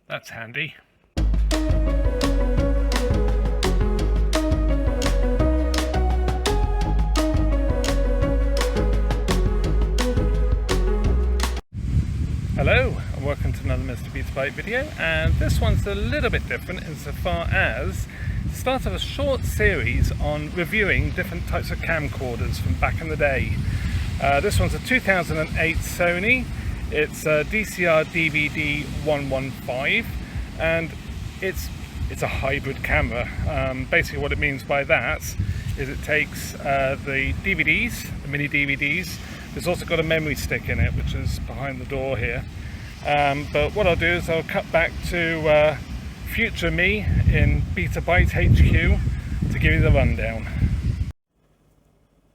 That's handy. Hello and welcome to another MrBetaByte video, and this one's a little bit different insofar as the start of a short series on reviewing different types of camcorders from back in the day. This one's a 2008 Sony. It's a DCR-DVD115 and it's a hybrid camera. Basically what it means by that is it takes the DVDs, the mini DVDs. There's also got a memory stick in it, which is behind the door here. But what I'll do is I'll cut back to future me in BetaByte HQ to give you the rundown.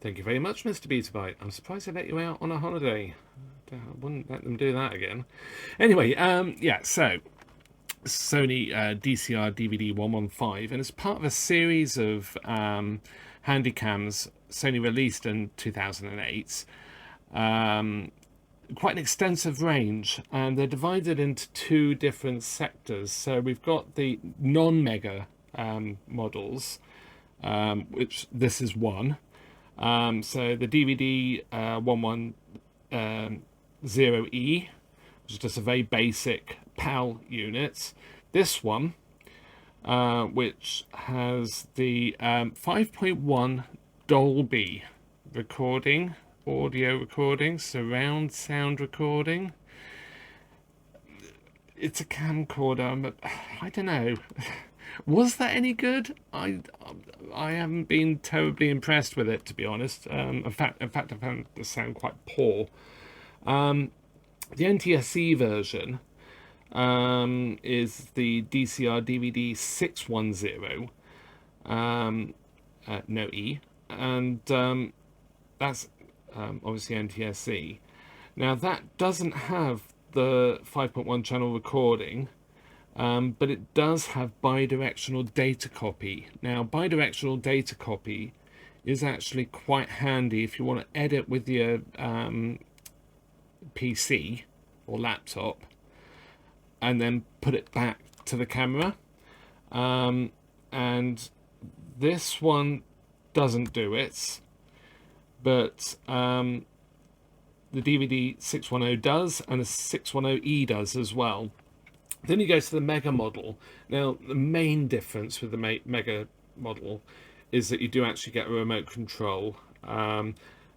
Thank you very much, MrBetaByte. I'm surprised I let you out on a holiday. I wouldn't let them do that again. Anyway, yeah, so Sony DCR-DVD115, and it's part of a series of Handycams Sony released in 2008. Quite an extensive range, and they're divided into two different sectors. So we've got the non-mega models, which this is one. So the DVD 110E, which is just a very basic PAL unit. This one, which has the 5.1 Dolby recording, audio recording, surround sound recording. It's a camcorder, but I don't know. Was that any good? I haven't been terribly impressed with it, to be honest. In fact, I found the sound quite poor. The NTSC version is the DCR-DVD115E, no E, and that's obviously NTSC. Now that doesn't have the 5.1 channel recording, but it does have bidirectional data copy. Now bidirectional data copy is actually quite handy if you want to edit with your PC or laptop and then put it back to the camera. And this one doesn't do it, but the DVD 610 does, and the 610E does as well. Then you go to the Mega model. Now, the main difference with the Mega model is that you do actually get a remote control.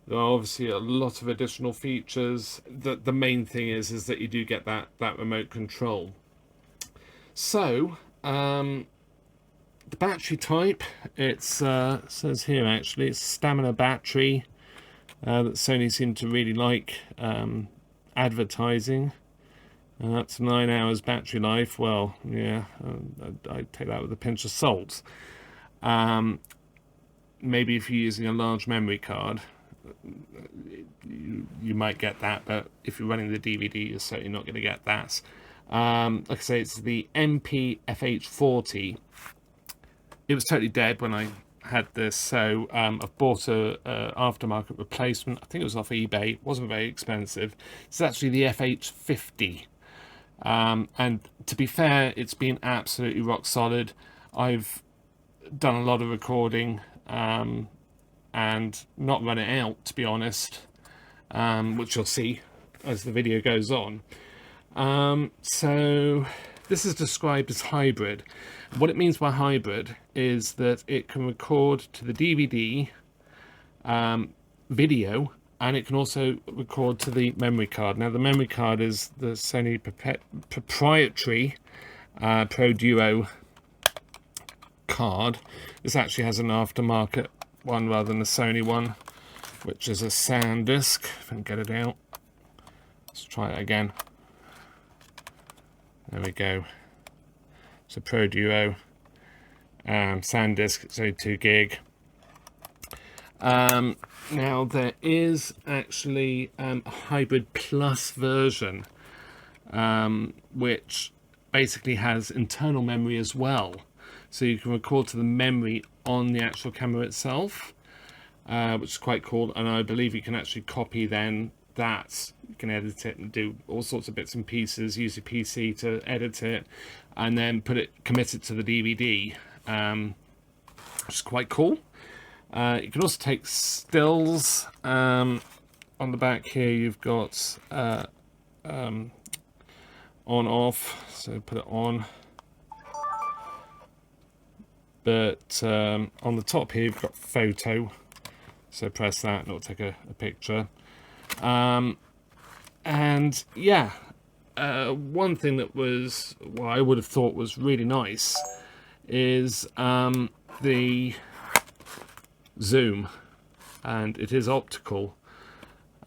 There are obviously a lot of additional features. The main thing is that you do get that remote control. So, the battery type, it says here actually, it's stamina battery that Sony seem to really like advertising. That's 9 hours battery life. Well, yeah, I'd take that with a pinch of salt. Maybe if you're using a large memory card, you might get that, but if you're running the DVD, you're certainly not going to get that. Like I say, it's the MPFH40. It was totally dead when I had this, so I've bought a aftermarket replacement. I think it was off eBay. It wasn't very expensive. It's actually the FH50. And to be fair, it's been absolutely rock solid. I've done a lot of recording and not run it out, to be honest, which you'll see as the video goes on. So this is described as hybrid. What it means by hybrid is that it can record to the DVD video, and it can also record to the memory card. Now the memory card is the Sony proprietary Pro Duo card. This actually has an aftermarket one rather than the Sony one, which is a SanDisk. If I can get it out, let's try it again. There we go. It's a Pro Duo SanDisk. It's only 2 gig. Now there is actually a Hybrid Plus version, which basically has internal memory as well. So you can record to the memory on the actual camera itself, which is quite cool. And I believe you can actually copy then that, you can edit it and do all sorts of bits and pieces, use your PC to edit it, and then commit it to the DVD, which is quite cool. You can also take stills. On the back here you've got on off, so put it on. But on the top here you've got photo, so press that and it'll take a picture. And yeah, one thing that was, well, I would have thought was really nice is the zoom, and it is optical.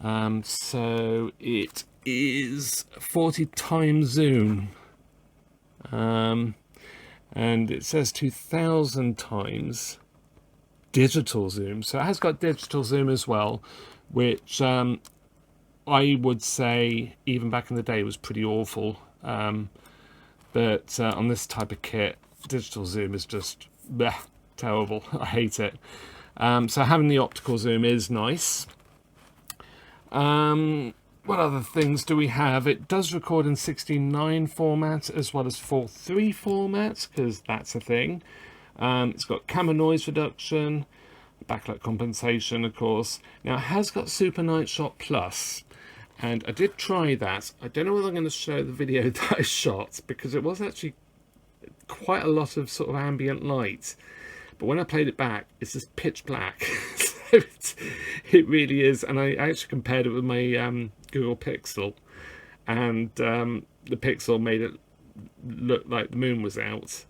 So it is 40 times zoom, and it says 2000 times digital zoom, so it has got digital zoom as well, which I would say even back in the day was pretty awful, but on this type of kit, digital zoom is just bleh, terrible. I hate it. So having the optical zoom is nice. What other things do we have? It does record in 16:9 format as well as 4:3 format, because that's a thing. It's got camera noise reduction, backlight compensation, of course. Now it has got Super Night Shot Plus, and I did try that. I don't know whether I'm going to show the video that I shot, because it was actually quite a lot of sort of ambient light. But when I played it back, it's just pitch black. So it really is. And I actually compared it with my Google Pixel, and the Pixel made it look like the moon was out,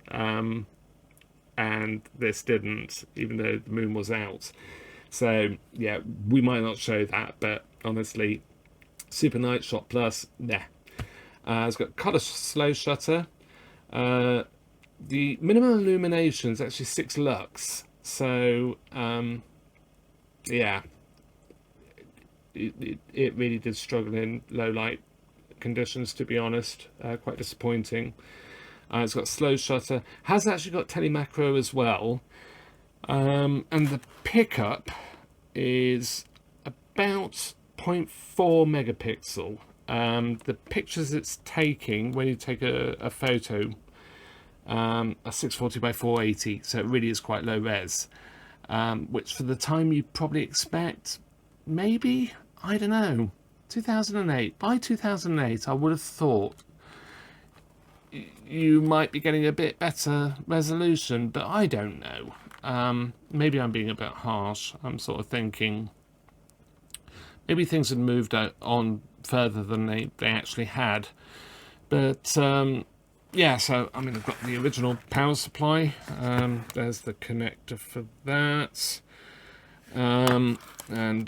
and this didn't, even though the moon was out. So yeah, we might not show that, but honestly, Super Night Shot Plus, nah. It's got color slow shutter. The minimum illumination is actually 6 lux, so yeah, it really did struggle in low light conditions, to be honest. Quite disappointing. It's got slow shutter, has actually got telemacro as well, and the pickup is about 0.4 megapixel. The pictures it's taking when you take a photo are 640 by 480, so it really is quite low res, which for the time you probably expect, maybe, I don't know, 2008. By 2008 I would have thought you might be getting a bit better resolution, but I don't know. Maybe I'm being a bit harsh. I'm sort of thinking maybe things had moved on further than they actually had. But yeah, so I mean, I've got the original power supply. There's the connector for that, and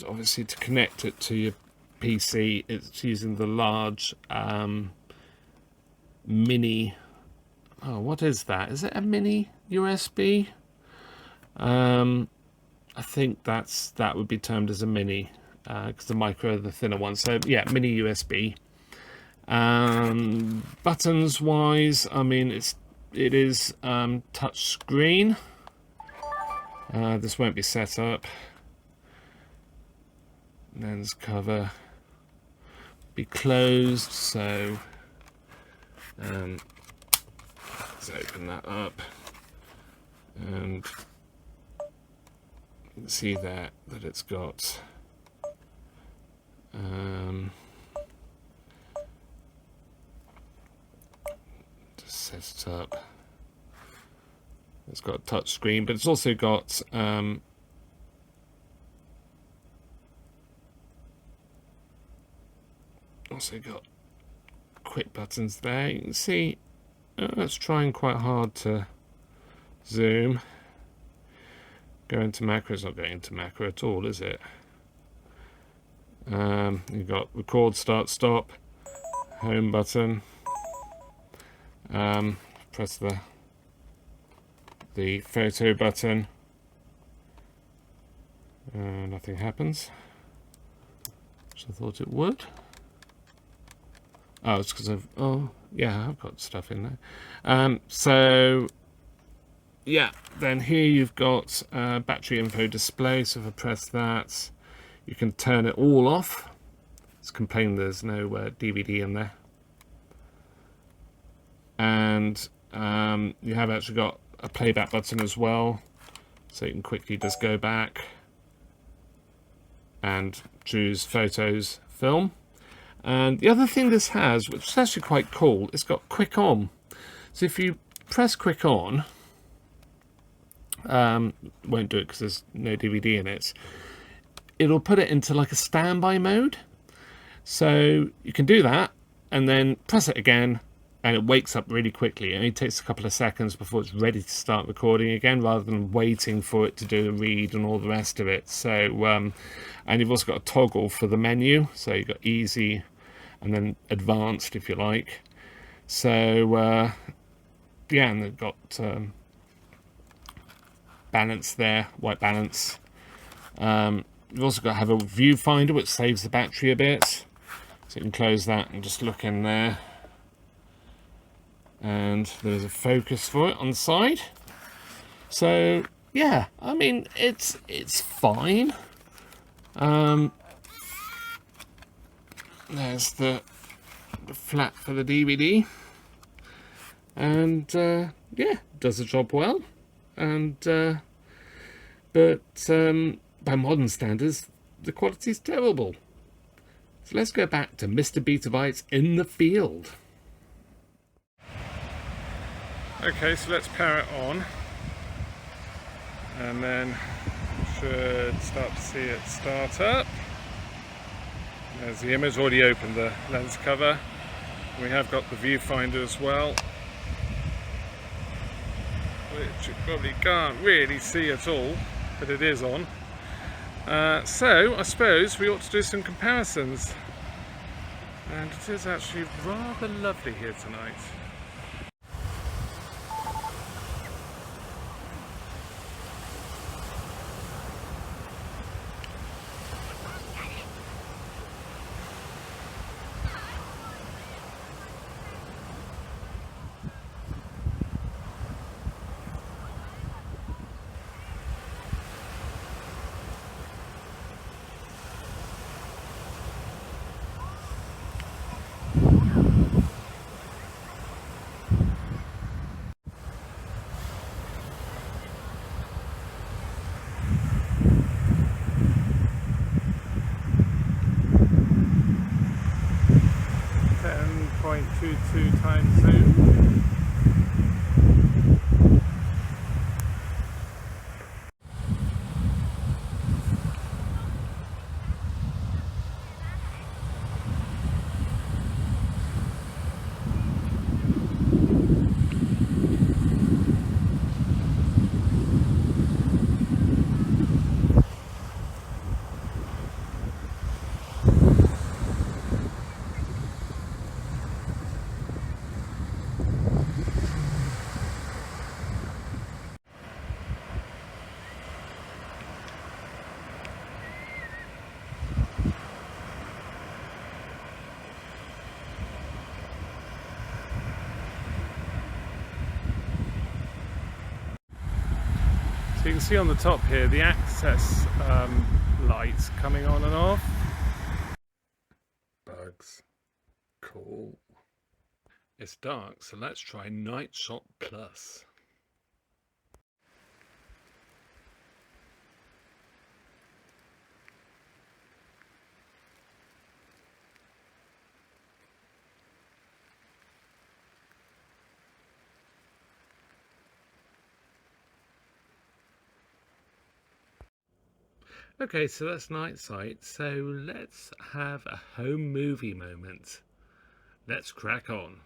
obviously to connect it to your PC, it's using the large mini. Oh, what is that? Is it a mini USB? I think that would be termed as a mini, because the micro are the thinner one. So yeah, mini USB. Buttons wise, I mean, it is touch screen. This won't be set up. Lens cover be closed, so let's open that up, and you can see that it's got set it up. It's got a touch screen, but it's also got quick buttons there. You can see it's trying quite hard to zoom. Go into macro. It's not going into macro at all, is it? You've got record, start, stop, home button. Press the photo button. Nothing happens, which I thought it would. Oh, it's because I've got stuff in there. So yeah, then here you've got battery info display. So if I press that, you can turn it all off. It's complaining there's no DVD in there. And you have actually got a playback button as well, so you can quickly just go back and choose photos, film. And the other thing this has, which is actually quite cool, it's got quick on. So if you press quick on, won't do it because there's no DVD in it, it'll put it into like a standby mode. So you can do that and then press it again, and it wakes up really quickly. It only takes a couple of seconds before it's ready to start recording again, rather than waiting for it to do a read and all the rest of it. So and you've also got a toggle for the menu, so you've got easy and then advanced if you like. So yeah, and they've got balance there, white balance. You've also got to have a viewfinder which saves the battery a bit, so you can close that and just look in there. And there's a focus for it on the side. So yeah, I mean it's fine. There's the flap for the DVD, and yeah, does the job well. And but by modern standards, the quality's terrible. So let's go back to MrBetaByte in the field. Okay, so let's power it on, and then should start to see it start up. There's the image, already opened the lens cover. We have got the viewfinder as well, which you probably can't really see at all, but it is on. So I suppose we ought to do some comparisons, and it is actually rather lovely here tonight. Times zoom. So you can see on the top here the access lights coming on and off. Bugs. Cool. It's dark, so let's try Night Shot Plus. Okay, so that's night sight, so let's have a home movie moment. Let's crack on.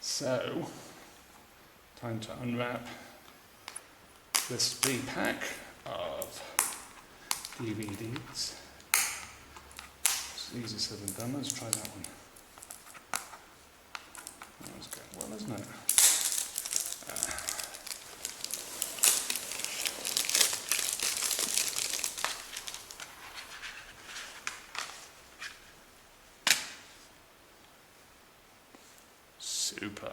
So, time to unwrap this pack of DVDs. It's easier said than done. Let's try that one. That was going well, isn't it? Super.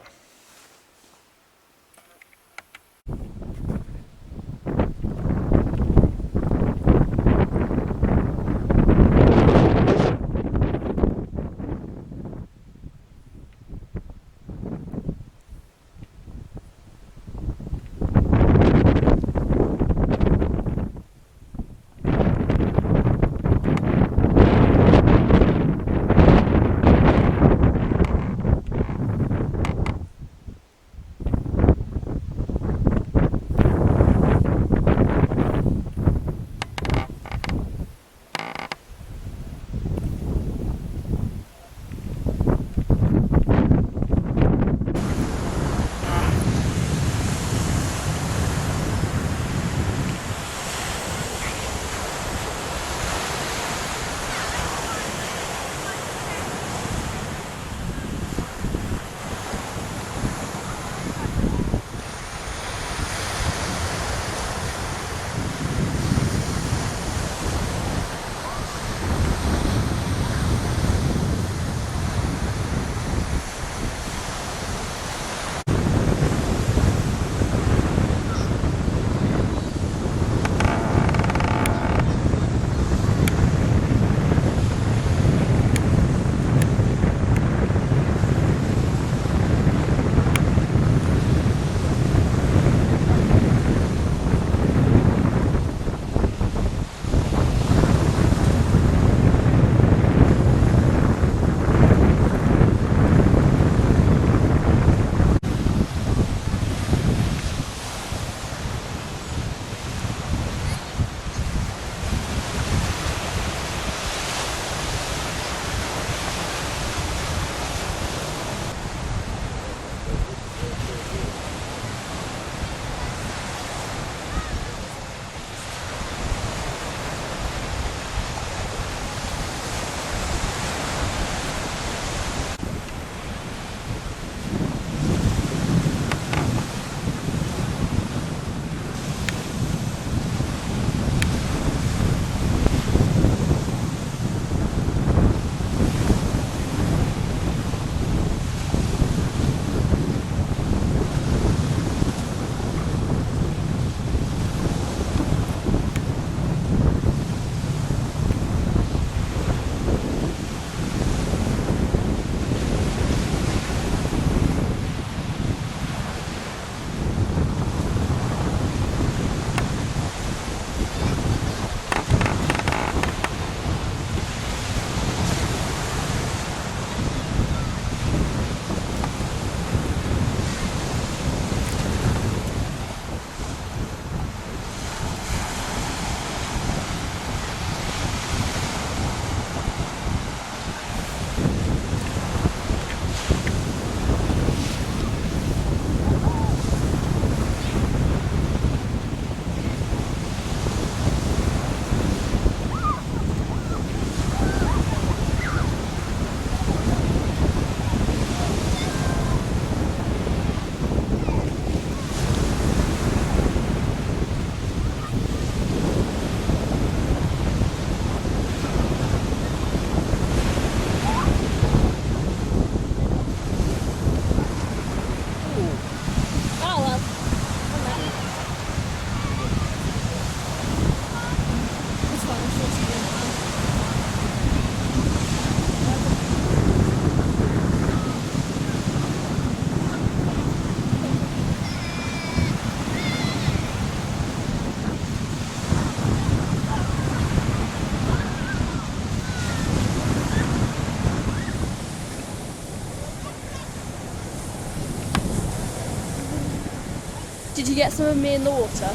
Did you get some of me in the water?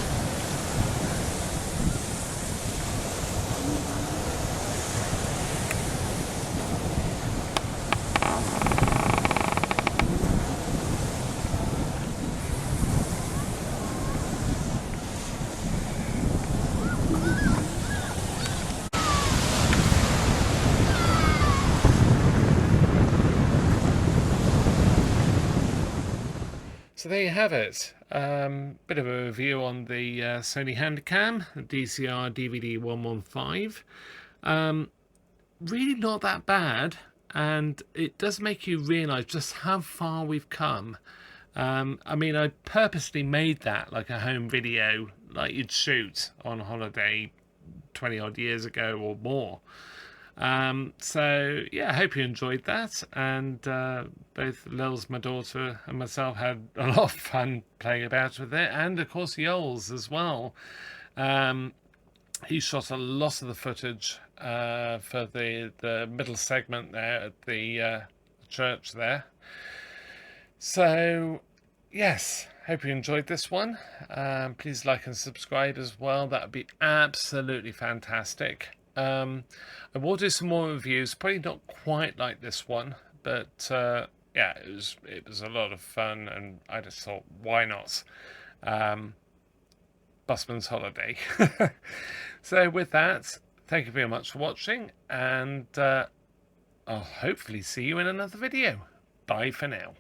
So there you have it. Bit of a review on the Sony Handycam DCR-DVD115. Really not that bad, and it does make you realise just how far we've come. I mean, I purposely made that like a home video, like you'd shoot on holiday 20 odd years ago or more. So yeah, I hope you enjoyed that, and both Lils, my daughter, and myself had a lot of fun playing about with it, and of course the Iols as well. He shot a lot of the footage for the middle segment there at the church there. So yes, hope you enjoyed this one. Please like and subscribe as well, that would be absolutely fantastic. I will do some more reviews, probably not quite like this one, but yeah, it was a lot of fun, and I just thought, why not? Busman's holiday. So with that, thank you very much for watching, and I'll hopefully see you in another video. Bye for now.